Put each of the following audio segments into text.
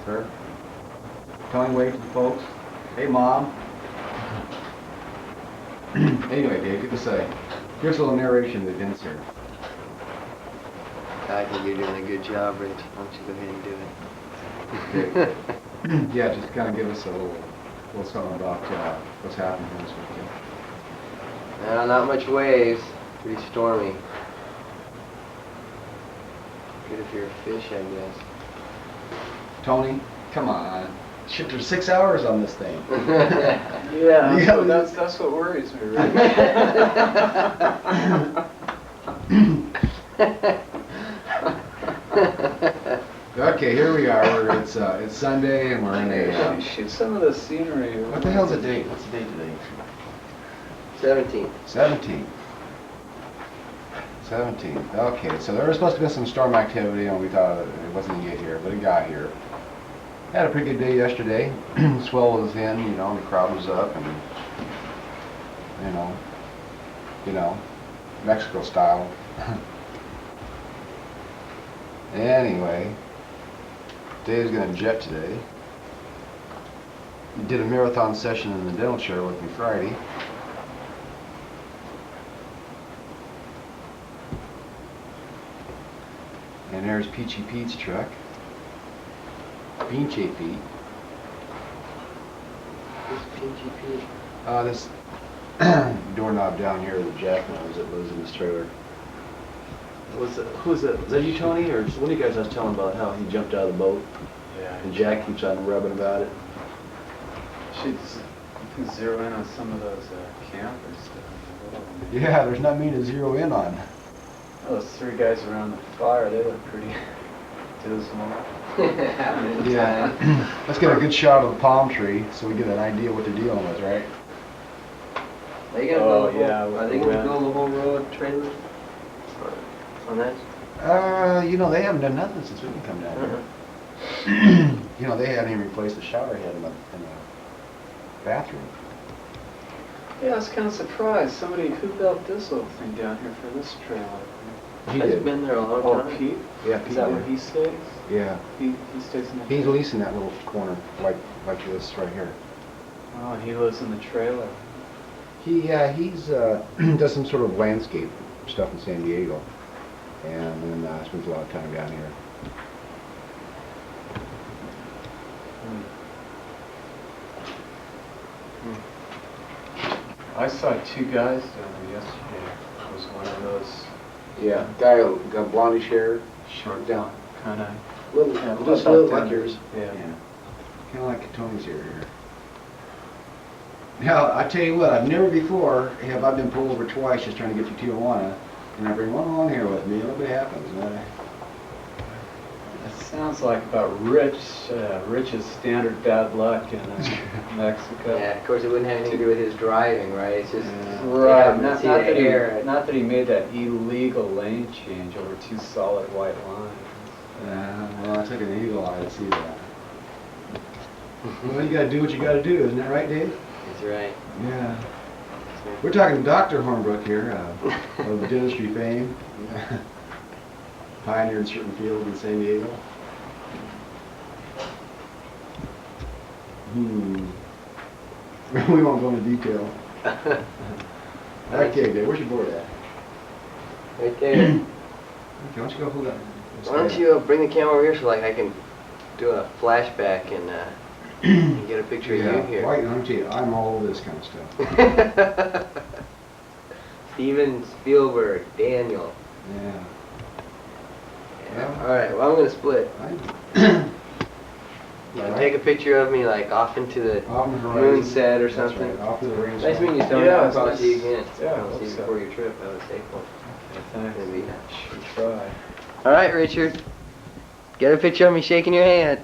Her. Telling wave to the folks. Hey, Mom. Anyway, Dave, give us a little narration of the events here. I think you're doing a good job, Rich. Why don't you go ahead and do it? Okay. Yeah, just kind of give us a little something about what's happening this weekend. Not much waves. Pretty stormy. Good if you're a fish, I guess. Tony, come on. Shit, there's 6 hours on this thing. Yeah, that's what worries me, really. Okay, here we are. It's Sunday, and we're in a. Shoot some of the scenery. What the hell's the date? What's the date today? 17th. 17th. 17th. Okay, so there was supposed to be some storm activity, and we thought it wasn't going to get here, but it got here. Had a pretty good day yesterday. Swell was in, you know, and the crowd was up, and you know, Mexico style. Anyway, Dave's going to jet today. He did a marathon session in the dental chair with me Friday. And there's Peachy Pete's truck. Peachy Pete. Who's Peachy Pete? This doorknob down here, the jackknife that lives in this trailer. Who's that? Is that you, Tony? Or one of you guys I was telling about how he jumped out of the boat? Yeah. And Jack keeps on rubbing about it. You can zero in on some of those campers. Yeah, there's not many to zero in on. Those three guys around the fire, they look pretty dismal. Yeah. Let's get a good shot of the palm tree so we get an idea what they're dealing with, right? Are they gonna with the build wind. the whole row of trailers? On that? You know, they haven't done nothing since we can come down here. You know, they haven't even replaced the shower head in the bathroom. Yeah, I was kind of surprised. Somebody, who built this little thing down here for this trailer? He Has did. been there a long Oh, time. Pete? Yeah, Is Pete that did. where he stays? Yeah. He stays in the He's leasing that little corner, like this right here. Oh, and he lives in the trailer. He's does some sort of landscape stuff in San Diego, and then spends a lot of time down here. I saw two guys down there yesterday. It was one of those Yeah, guy got blondish hair, short down, kind of. little, Yeah, just about little that. like yours. Yeah. Kind of like Tony's hair here. Now, I tell you what, I've never before have I been pulled over twice just trying to get to Tijuana, and I bring one along here with me. Look what happens. It sounds like about Rich's standard bad luck in Mexico. Yeah, of course it wouldn't have anything to do with his driving, right? It's just Right, yeah, not see the air. not that he made that illegal lane change over two solid white lines. Well, I took an eagle eye to see that. Well, you got to do what you got to do, isn't that right, Dave? That's right. Yeah. We're talking to Dr. Hornbrook here, of dentistry fame. Pioneered certain fields in San Diego. We won't go into detail. Okay, Dave, where's your board at? Right there. Okay, why don't you go hold that? Why don't you bring the camera over here so like I can do a flashback and get a picture of you here. Why don't you? I'm all over this kind of stuff. Steven Spielberg, Daniel. Yeah. Yeah. All right. Well, I'm gonna split. You can take a picture of me like off into the Off the horizon. moon set or That's something. right, off to the range. Nice meeting you, Tony. Yeah, I'll it's probably nice. see you again. Yeah, I I'll hope see you so. before your trip. Have a safe one. Thanks. Maybe. We try. All right, Richard. Get a picture of me shaking your hand.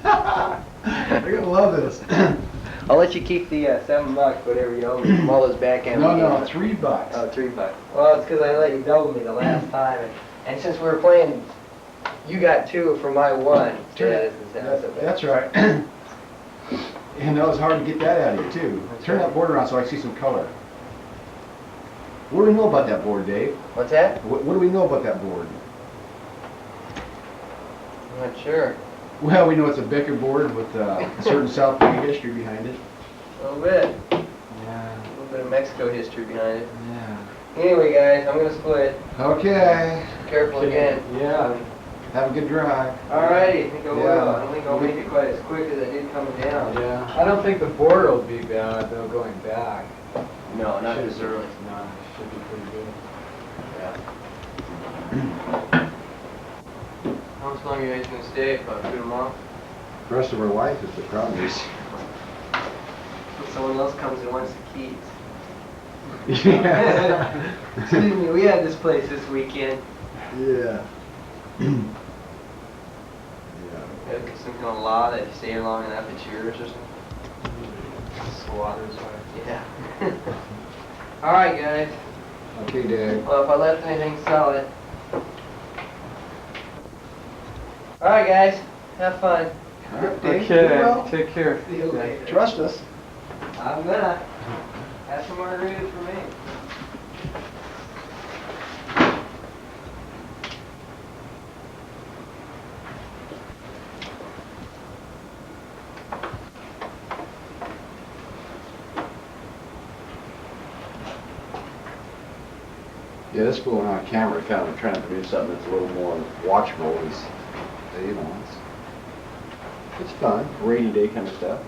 They're gonna love this. I'll let you keep the $7, whatever you owe me from all those backhand. No, games. $3. Oh, $3. Well, it's because I let you double me the last time, and since we were playing, you got 2 for my 1. That's right. And that was hard to get that out of you too. Turn that board around so I can see some color. What do we know about that board, Dave? What's that? What do we know about that board? I'm not sure. Well, we know it's a bicker board with a certain South Bay history behind it. A little bit. Yeah. A little bit of Mexico history behind it. Yeah. Anyway, guys, I'm gonna split. Okay. Careful again. Yeah. Have a good drive. Alrighty, I think I will. Yeah. I don't think I'll make it quite as quick as I did coming down. Yeah. I don't think the board will be bad though going back. No, not this early. No, it should be pretty good. Yeah. How much longer are you guys gonna stay? About 2 tomorrow? The rest of our life is the problem is. When someone else comes and wants the keys. Yeah. Excuse me, we had this place this weekend. Yeah. Yeah. Got some kind of law that if you stay here long enough, it's yours or something. Squatters are. Yeah. Alright, guys. Okay, Dad. Well, if I left anything solid. Alright, guys. Have fun. All right, Dave. Okay, Well, take care. See you later. trust us. I'm gonna. Have some margaritas for me. Yeah, this going on camera, kind of trying to produce something that's a little more watchable. Is, you know, it's fun. Rainy day kind of stuff.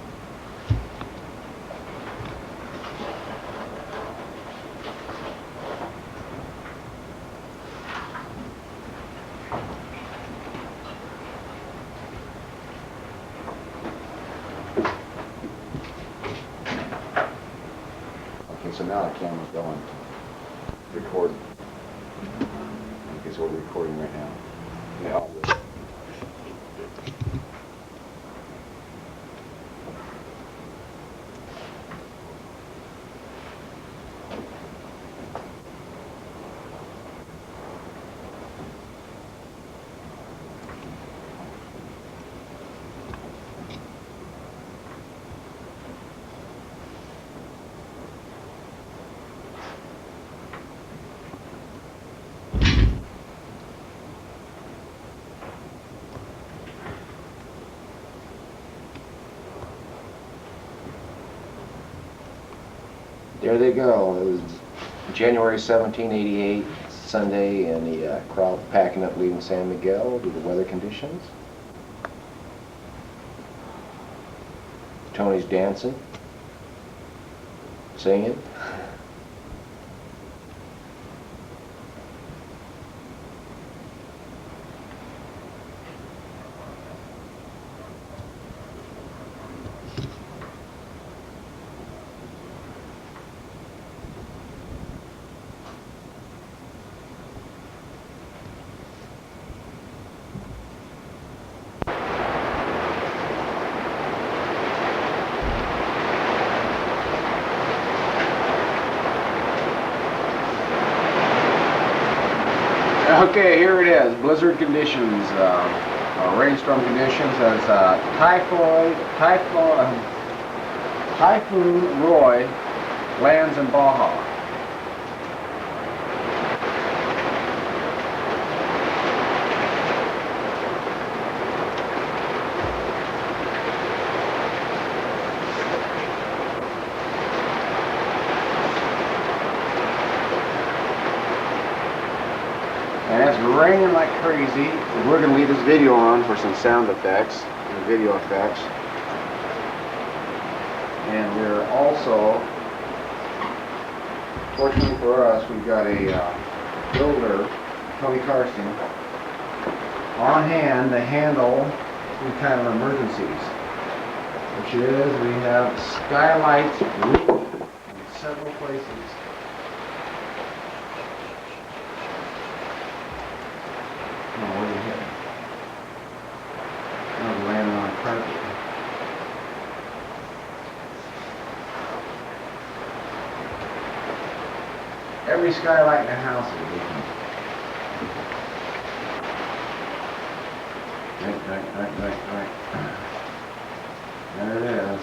Okay, so now the camera's going. Record. Okay, so we're recording right now. Yeah. There they go. It was January 1788, Sunday, and the crowd packing up leaving San Miguel due to weather conditions. Tony's dancing, singing. Okay, here it is. Blizzard conditions, rainstorm conditions as Typhoon Roy lands in Baja. And it's raining like crazy. We're going to leave this video on for some sound effects, and video effects. And we're also, fortunately for us, we've got a builder, Tony Carson, on hand to handle some kind of emergencies. Which is, we have skylights leaking in several places. Oh, what are you hitting? Oh, landing on carpet. Every skylight in the house is leaking. Right. There it is.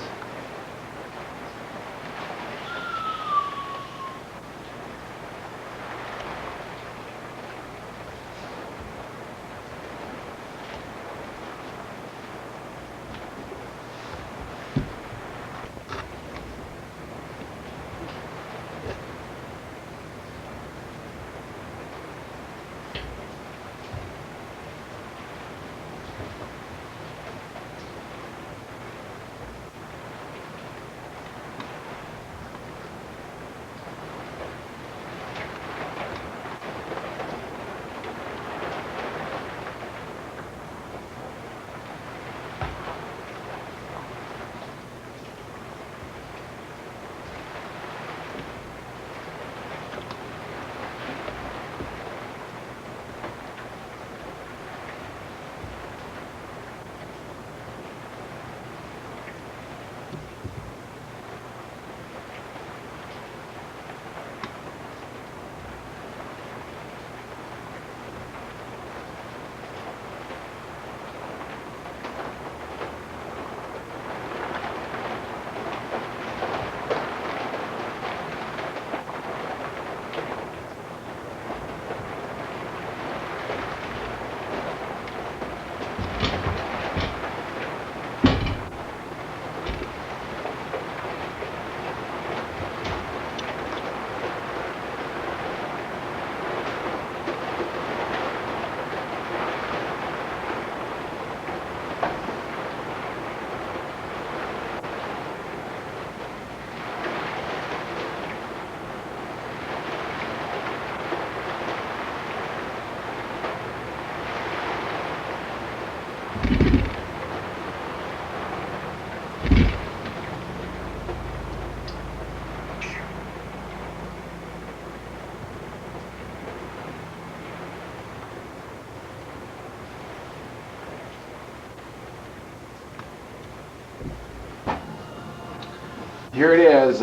Here it is,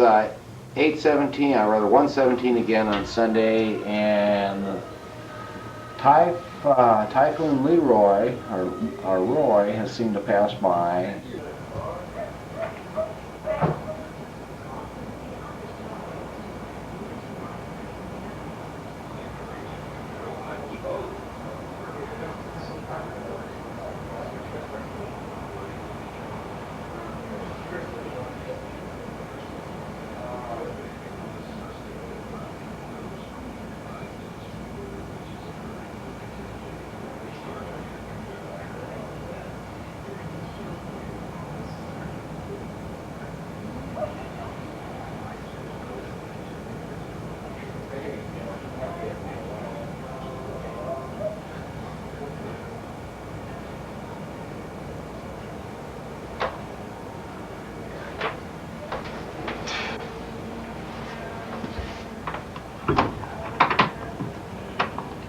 8:17, or rather 1:17 again on Sunday, and Typhoon Leroy, or Roy, has seemed to pass by.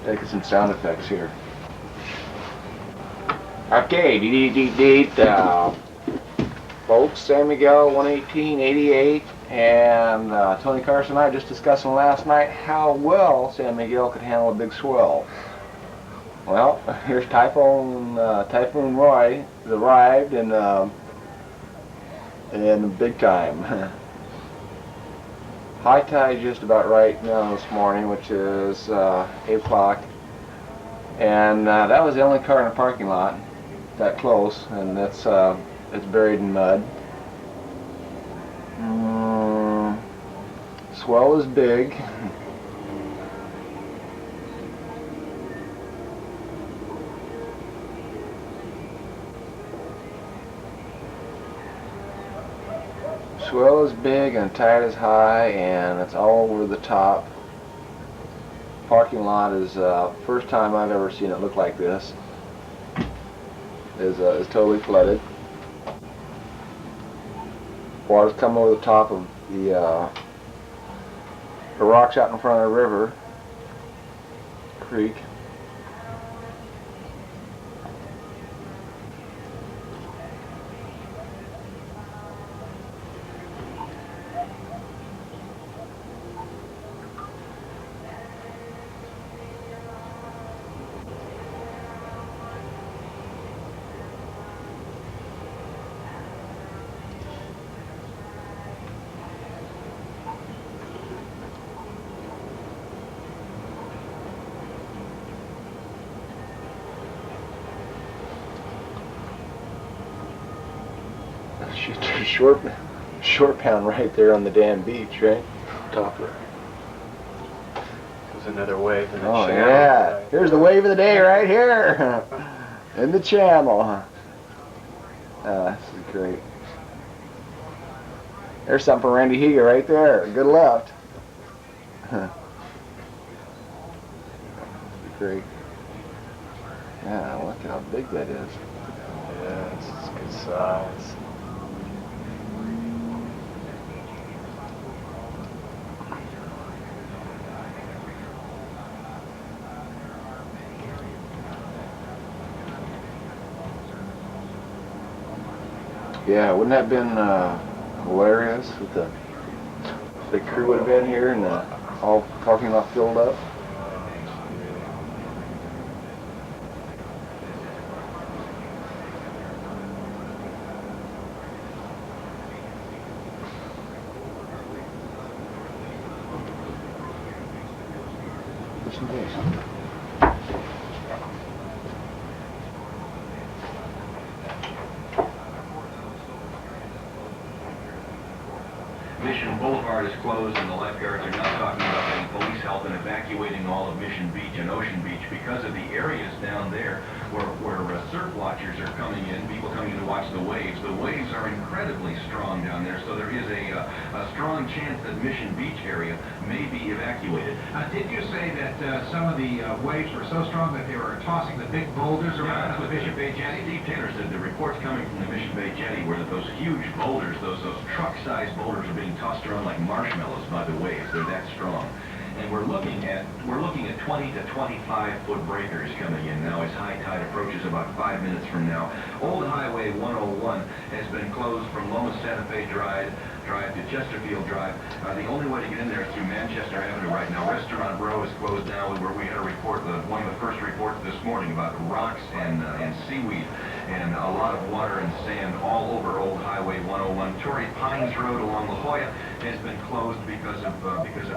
Taking some sound effects here. Okay, folks, San Miguel 11888, and Tony Carson and I just discussing last night how well San Miguel could handle a big swell. Well, here's Typhoon Roy has arrived and big time. High tide just about right now this morning, which is 8 o'clock, and that was the only car in the parking lot that close, and it's buried in mud. Swell is big. Swell is big and tide is high, and it's all over the top. Parking lot is first time I've ever seen it look like this. Is totally flooded. Water's coming over the top of the rocks out in front of the river, creek. Short pound right there on the damn beach, right? Top of it. There's another wave in the Oh channel. yeah, here's the wave of the day right here in the channel. This is great. There's something for Randy Higa right there. Good left. Great. Yeah, look how big that is. Yeah, it's good size. Yeah, wouldn't that have been hilarious if the crew would have been here and all parking lot filled up? Just in case. Mission Boulevard is closed and the lifeguards are now talking about getting police help in evacuating all of Mission Beach and Ocean Beach because of the areas down there where surf watchers are coming in, people coming in to watch the waves. The waves are incredibly strong down there, so there is a strong chance that Mission Beach area may be evacuated. Did you say that some of the waves were so strong that they were tossing the big boulders around the Mission Bay jetty? Steve Taylor said the reports coming from the Mission Bay jetty were that those huge boulders, those truck-sized boulders are being tossed around like marshmallows by the waves. They're that strong. And we're looking at 20 to 25 foot breakers coming in now as high tide approaches about 5 minutes from now. Old Highway 101 has been closed from Loma Santa Fe Drive to Chesterfield Drive. The only way to get in there is through Manchester Avenue right now. Restaurant Row is closed now, where we had a report, one of the first reports this morning about rocks and seaweed and a lot of water and sand all over Old Highway 101. Torrey Pines Road along La Jolla has been closed because of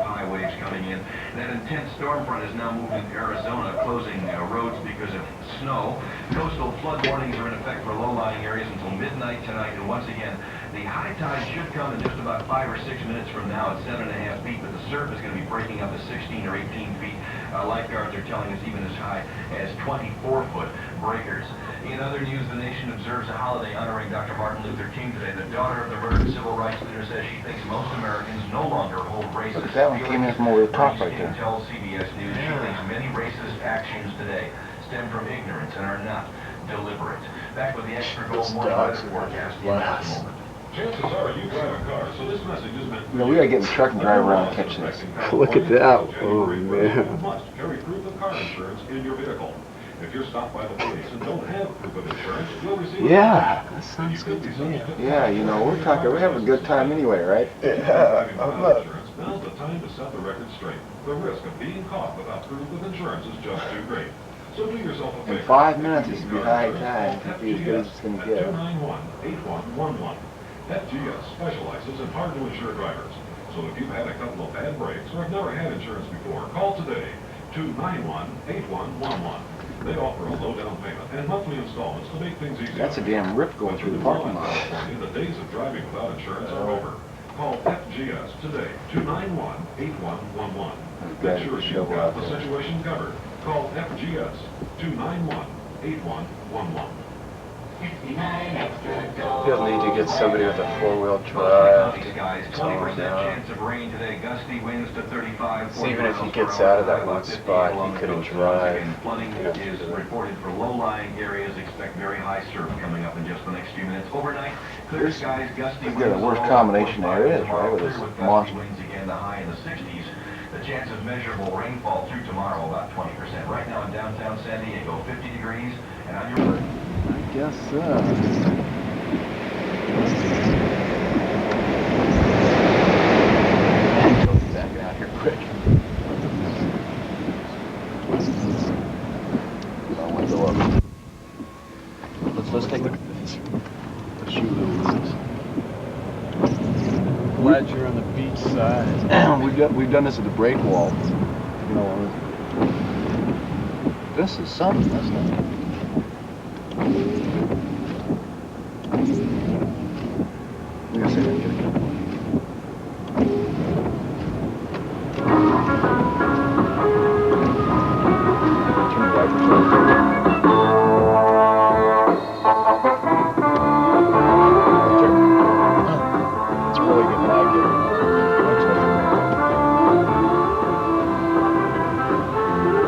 high waves coming in. That intense storm front is now moving to Arizona, closing roads because of snow. Coastal flood warnings are in effect for low-lying areas until midnight tonight. And once again, the high tide should come in just about 5 or 6 minutes from now at 7.5 feet, but the surf is going to be breaking up to 16 or 18 feet. Lifeguards are telling us even as high as 24-foot breakers. In other news, the nation observes a holiday honoring Dr. Martin Luther King today. The daughter of the murdered civil rights leader says she thinks most Americans no longer hold racist feelings. That one came in from over the top right King there. tells CBS News she thinks many racist actions today stem from ignorance and are not deliberate. Back with the extra gold morning weather forecast in just a moment. Chances are you drive a car, so this message is meant for We gotta get in the truck and drive around and catch this. Look at that. Oh, man. You must carry proof of car insurance in your vehicle. If you're stopped by the police and don't have proof of insurance, you'll receive Yeah, that sounds good to me. Yeah, you know, we're having a good time anyway, right? Yeah, now's the time to set the record straight. The risk of being caught without proof of insurance is just too great. So do yourself a favor. In 5 minutes, it's gonna be high tide. It's gonna be as good as it's gonna get. 291-8111. FGS specializes in hard-to-insure drivers. So if you've had a couple of bad breaks or have never had insurance before, call today. 291-8111. They offer a low down payment and monthly installments to make things easier. That's a damn rip going through the parking lot. The days of driving without insurance are over. Call FGS today, 291-8111. Make sure you've got the situation covered. Call FGS, 291-8111. You'll need to get somebody with a four-wheel drive to Guys, tow 20% him down. chance of rain today. Gusty winds to 35. So even if he gets out of that one spot, he couldn't drive. Flooding is reported for low-lying areas. Expect very high surf coming up in just the next few minutes. Overnight, clear skies, gusty winds. They're the worst combination there is, right, with this monster. Winds again, the high in the 60s. The chance of measurable rainfall through tomorrow about 20%. Right now in downtown San Diego, 50 degrees, and on your I guess so. Backing out here quick. Window up. Let's take a look at this. Glad you're on the beach side. We've done this at the break wall. You know, this is something. That's not. We're gonna see if we can get a couple. Turn the wipers on. It's really getting loud here.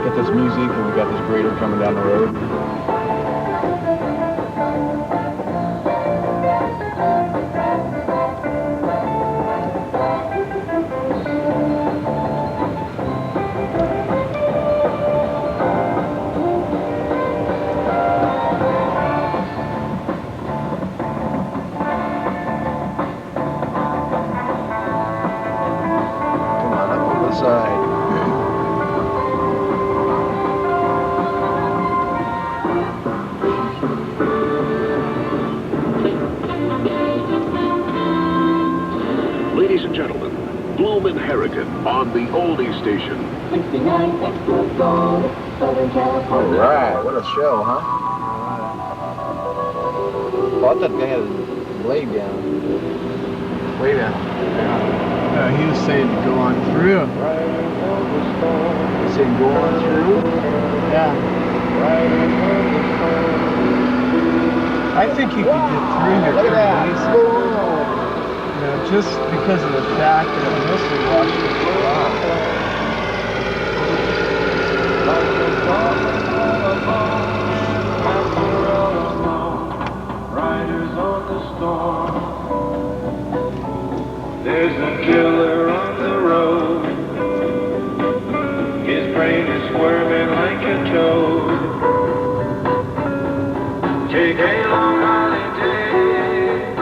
Got this music and we got this grader coming down the road. Come on, up on the side. Ladies and gentlemen, Bloom and Harrigan on the oldie station. 69 extra gold, Southern California. Alright, what a show, huh? Oh, I thought they had a blade down. Way down. He was saying to go on through. Right over the storm. They said go on through? Yeah. I think you could get through here pretty easy. You know, just because of the fact that it mostly washed it off. Riders on the storm. There's a killer on the road. His brain is squirming like a toad. Take a long holiday.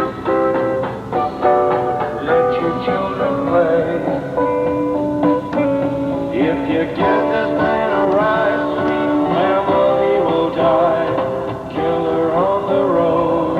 Let your children play. If you get this man a ride, sweet family will die. Killer on the road.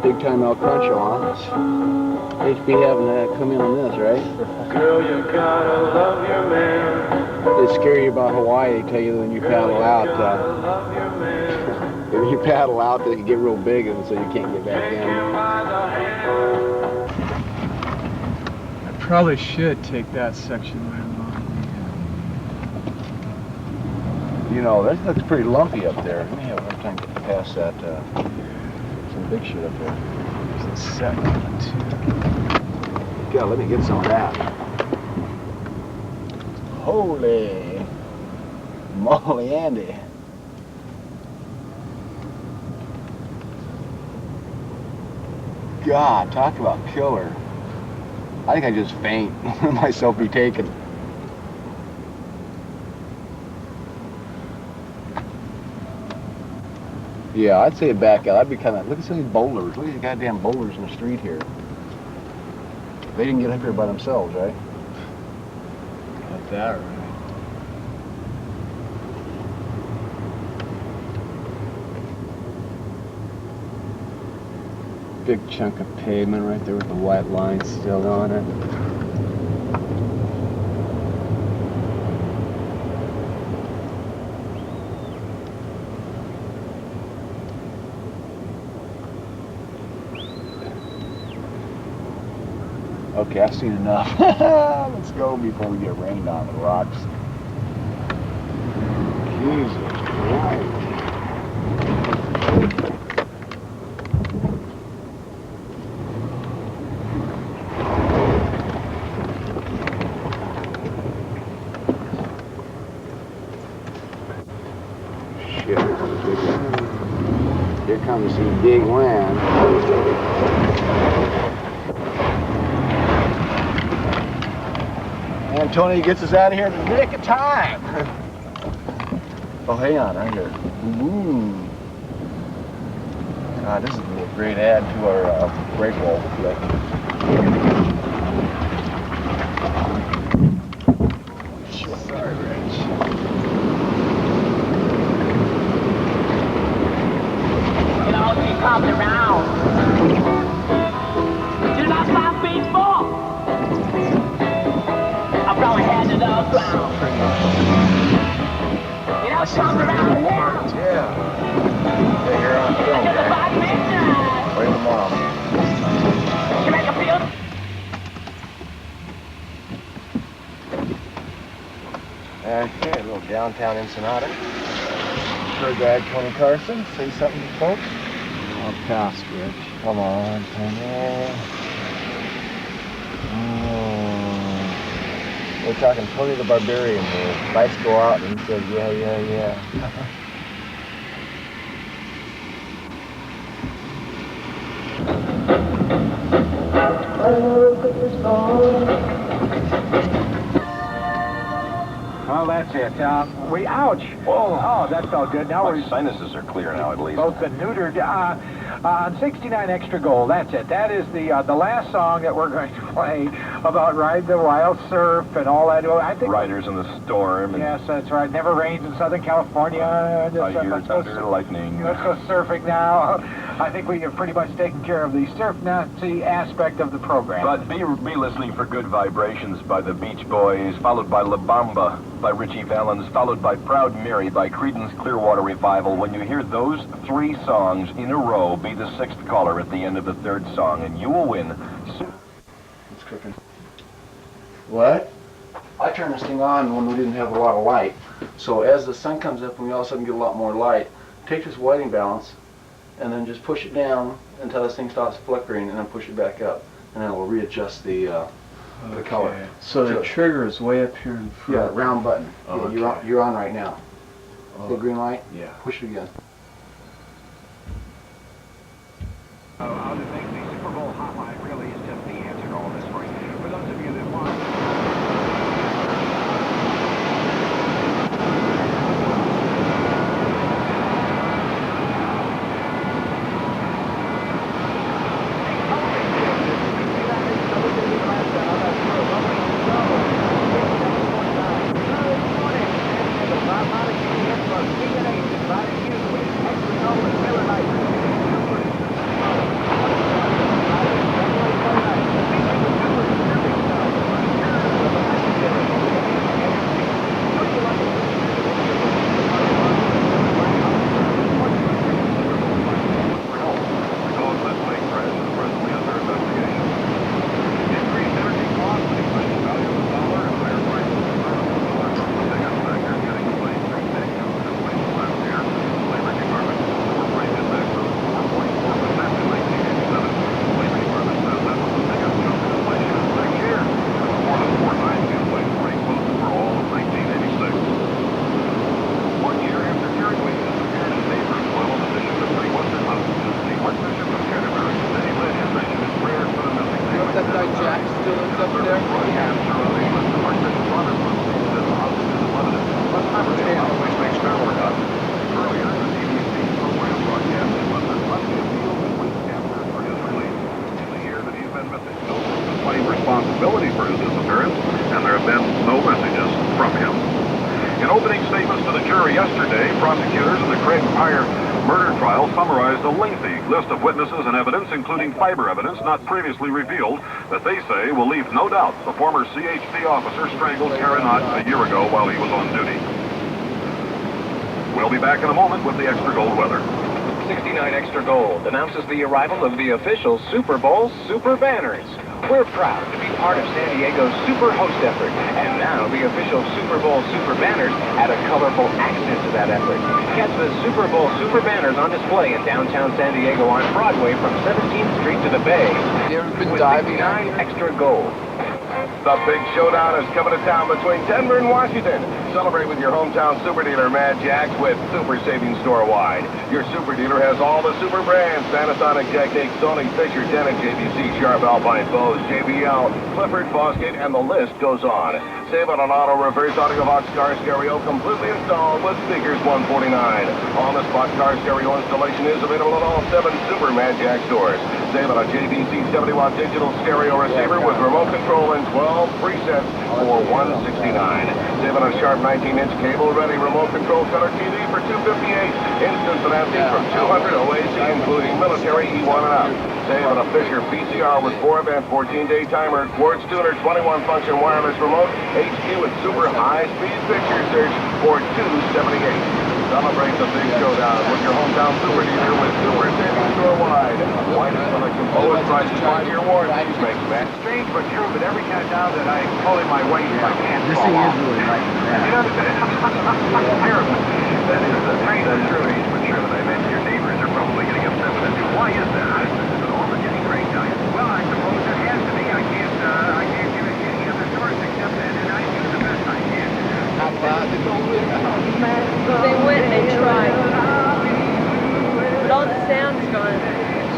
Big time El Cruncho on us. HB having that come in on this, right? Girl, you gotta love your man. They scare you about Hawaii. They tell you when you paddle out, Love your man. if you paddle out, that you get real big, and so you can't get back Take in. him by the hand. I probably should take that section right along. You know, that looks pretty lumpy up there. Let me have one time get past that. Some big shit up there. There's a second one too. God, let me get some of that. Holy moly, Andy. God, talk about killer. I think I just faint. Myself be taken. Yeah, I'd say back out. I'd be kind of, look at some of these boulders. Look at these goddamn boulders in the street here. They didn't get up here by themselves, right? Got that right. Big chunk of pavement right there with the white line still on it. Okay, I've seen enough. Let's go before we get rained on the rocks. Jesus Christ. Shit, here comes some big wind. And Tony gets us out of here in the nick of time. Oh, hang on, right here. Ooh. God, this is a great add to our break wall. Sorry, Rich. You know, she comes around. Till about 5 feet 4. I'm going head to the ground. You know, she comes around here. Yeah. Yeah, you're on film, Till man. about midnight. Wait for Mom. She make a feel. Okay, a little downtown Ensenada. Heard that, Tony Carson. Say something to folks. I'll pass, Rich. Come on, Tony. We're talking Tony the Barbarian here. Lights go out and he says, yeah, yeah, yeah. Well, that's it. Ouch. Whoa. Oh, that felt good. Now My sinuses are clear now, I believe. both the neutered. On 69 Extra Gold, that's it. That is the last song that we're going to play about riding the wild surf and all that. I think Riders in the storm. And yes, that's right. Never rains in Southern California. thunder, lightning. Let's go surfing now. I think we have pretty much taken care of the surf Nazi aspect of the program. But be listening for Good Vibrations by the Beach Boys, followed by La Bamba by Richie Valens, followed by Proud Mary by Creedence Clearwater Revival. When you hear those 3 songs in a row, be the 6th caller at the end of the 3rd song, and you will win. It's cooking. What? I turned this thing on when we didn't have a lot of light. So as the sun comes up and we all of a sudden get a lot more light, take this whiting balance and then just push it down until this thing stops flickering, and then push it back up, and then it will readjust the color. So the trigger is way up here in front. Yeah, round button. Oh, Yeah, you're on right now. The green light? Yeah. Push it again. How to think the Super Bowl hotline really is just the answer to all this for you. For those of you that want... responsibility for his disappearance, and there have been no messages from him. In opening statements to the jury yesterday, prosecutors in the Craig Pryor murder trial summarized a lengthy list of witnesses and evidence, including fiber evidence not previously revealed, that they say will leave no doubt the former CHP officer strangled Karen Ott a year ago while he was on duty. We'll be back in a moment with the Extra Gold weather. 69 Extra Gold announces the arrival of the official Super Bowl Super Banners. We're proud to be part of San Diego's Super Host effort, and now the official Super Bowl Super Banners add a colorful accent to that effort. Catch the Super Bowl Super Banners on display in downtown San Diego on Broadway from 17th Street to the Bay. You ever been with diving 69 Extra Gold. The big showdown is coming to town between Denver and Washington. Celebrate with your hometown super dealer, Mad Jack's, with super savings store-wide. Your super dealer has all the super brands: Panasonic, Technique, Sony, Fisher, Denon, JVC, Sharp, Alpine, Bose, JBL, Clifford, Fosgate, and the list goes on. Save on an auto reverse audio box car stereo completely installed with speakers $149. On-the-spot car stereo installation is available at all 7 Super Mad Jack stores. Save on a JVC 70-watt digital stereo receiver with remote control and 12 presets for $169. Save on a Sharp 19-inch cable-ready remote control color TV for $258. Instant financing from $200 OAC, including military E1 and up. Save on a Fisher PCR with 4-event 14-day timer, quartz tuner, 21-function wireless remote, HQ with super high-speed picture search for $278. Celebrate the big showdown with your hometown super dealer with super savings store-wide. Widest selection, lowest prices, 5-year warranties. Makes that strange but true, but every kind of down that I pull in my weight, my hands This fall thing off. is really light You know, terrible. That is a strange but true. But sure that I mentioned your neighbors are probably getting upset with it. Why is that? It's all the getting great guys. Well, I suppose it has to be. I can't give it any other source except that, and I do the best I can. How loud did They went and they tried. But all the sound's gone.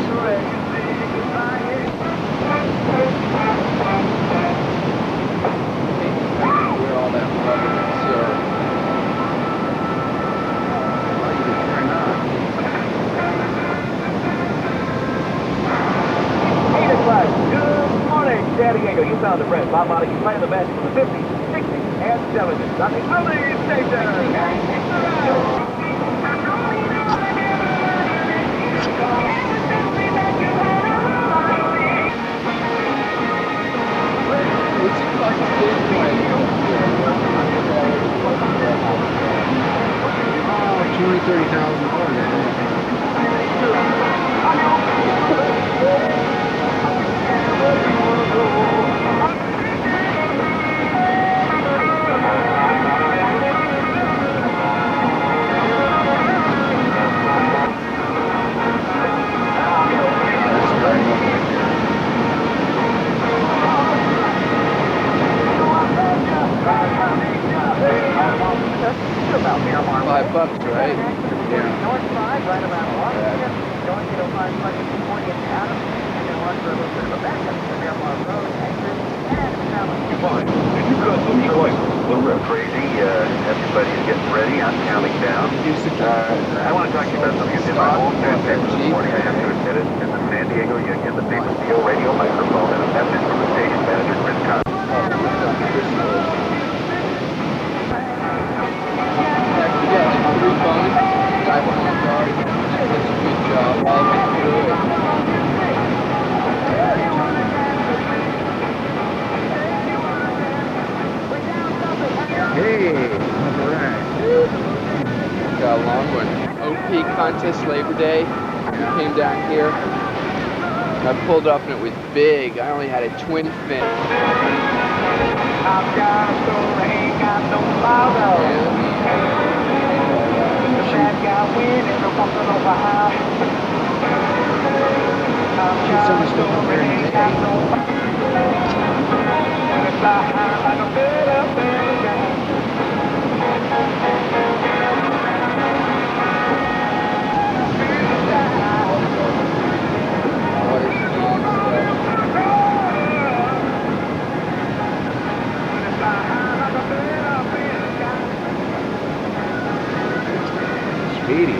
Sure. We're all that rubber syrup. found a friend. Bob Montague playing the best from the 50s, 60s, and 70s. On the only station. $5, right? North side, right around Washington. Going to 5 seconds before you get out of it. And then run for a little bit of a backup to Miramar Road, exit, and Falmouth. Fine. Did you customs your license? A little bit crazy. Everybody's getting ready. I'm counting down. I want to talk to you about something I did my own paper this morning. I have to admit it. In the San Diego, you get the paper steel radio microphone and a message from the station manager, Chris Carson. Hey, all right. Got a long one. OP contest Labor Day. We came down here. I pulled up and it was big. I only had a twin fin. I've got a story, ain't got no logo. The bad guy winning, no bumping over high. I've got a story, ain't got no when it's high like a better guy. Speedy.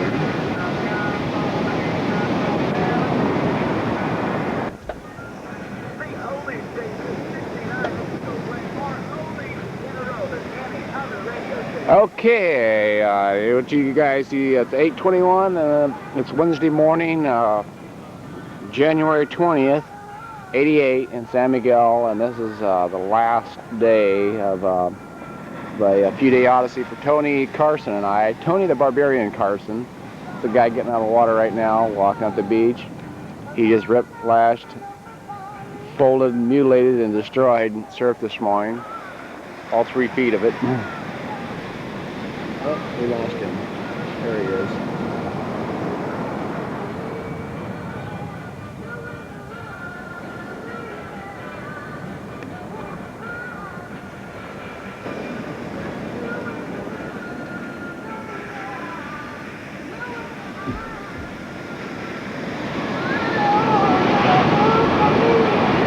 Okay, what you guys see at 8:21. It's Wednesday morning, January 20th, 88 in San Miguel, and this is the last day of a few-day odyssey for Tony Carson and I. Tony the Barbarian Carson, the guy getting out of the water right now, walking up the beach. He just ripped, lashed, folded, mutilated, and destroyed surf this morning. All 3 feet of it. Oh, we lost him. There he is.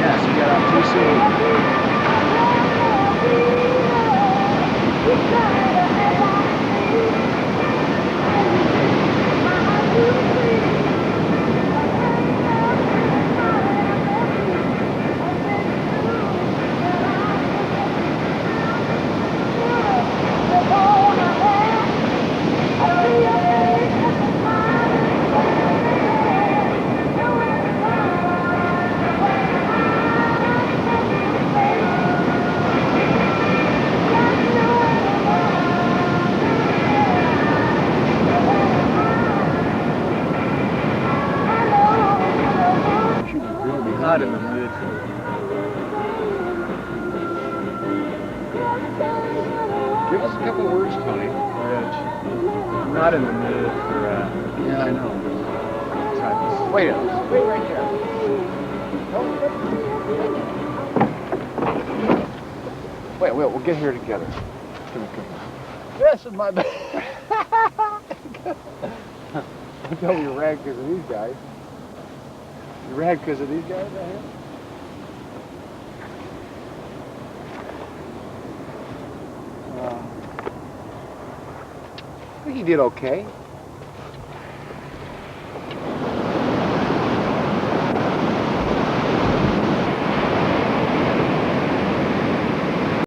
Yes, he got out too soon. Not in the mood. Give us a couple words, Tony. Rich. I'm not in the mood for, Yeah, I know. Wait a Wait right there. Wait, we'll get here together. Come on. This is my bed. Don't tell me you're red because of these guys. You're red because of these guys right here? I think he did okay.